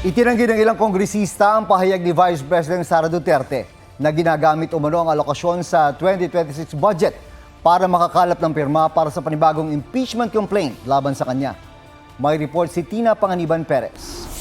Itinanggi ng ilang kongresista ang pahayag ni Vice President Sara Duterte na ginagamit umano ang alokasyon sa 2026 budget para makakalap ng pirma para sa panibagong impeachment complaint laban sa kanya. May report si Tina Panganiban Perez.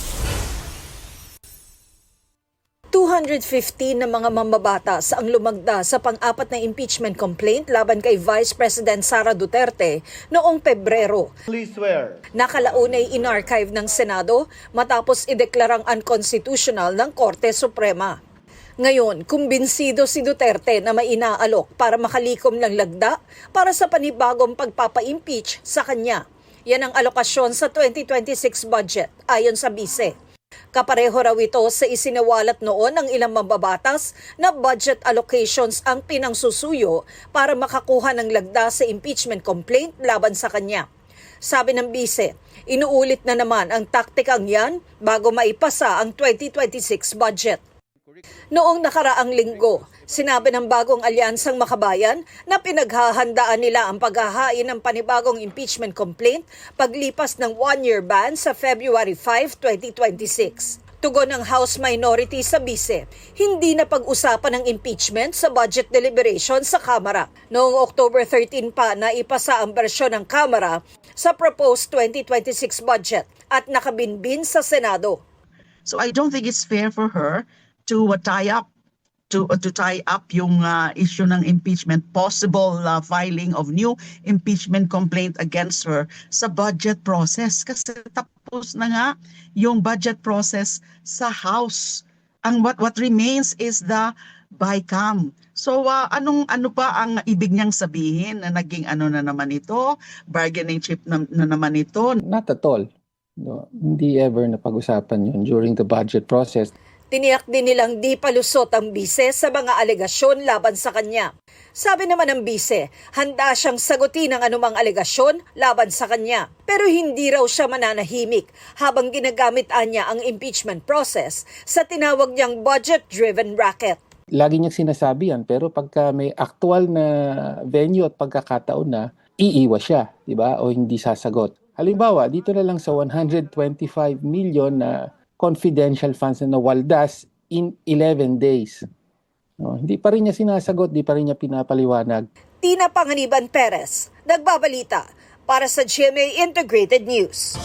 215 na mga mambabatas ang lumagda sa pang-apat na impeachment complaint laban kay Vice President Sara Duterte noong Pebrero. Please swear. Nakalaunay in-archive ng Senado matapos ideklarang unconstitutional ng Korte Suprema. Ngayon, kumbinsido si Duterte na may inaalok para makalikom ng lagda para sa panibagong pagpapa-impeach sa kanya. Yan ang alokasyon sa 2026 budget ayon sa bise. Kapareho raw ito sa isinawalat noon ng ilang mambabatas na budget allocations ang pinangsusuyo para makakuha ng lagda sa impeachment complaint laban sa kanya. Sabi ng bise, inuulit na naman ang taktikang yan bago maipasa ang 2026 budget. Noong nakaraang linggo, sinabi ng bagong alyansang makabayan na pinaghahandaan nila ang paghahain ng panibagong impeachment complaint paglipas ng one-year ban sa February 5, 2026. Tugon ng House Minority sa bise, hindi na pag-usapan ng impeachment sa budget deliberation sa Kamara. Noong October 13 pa na ipasa ang bersyon ng Kamara sa proposed 2026 budget at nakabinbin sa Senado. So I don't think it's fair for her to tie up yung issue ng impeachment, possible filing of new impeachment complaint against her sa budget process kasi tapos na nga yung budget process sa House. Ang what remains is the BICAM. So ano pa ang ibig niyang sabihin na naging ano na naman ito, bargaining chip na naman ito? Not at all. No, hindi ever napag-usapan yun during the budget process. Tiniyak din nilang di palusot ang bise sa mga alegasyon laban sa kanya. Sabi naman ng bise, handa siyang sagutin ang anumang alegasyon laban sa kanya. Pero hindi raw siya mananahimik habang ginagamit niya ang impeachment process sa tinawag niyang budget-driven racket. Lagi niyang sinasabi yan, pero pagka may actual na venue at pagkakataon na, iiwas siya, di ba? O hindi sasagot. Halimbawa, dito na lang sa 125 million na confidential funds na nawaldas in 11 days. No, hindi pa rin niya sinasagot, hindi pa rin niya pinapaliwanag. Tina Panganiban Perez, nagbabalita para sa GMA Integrated News.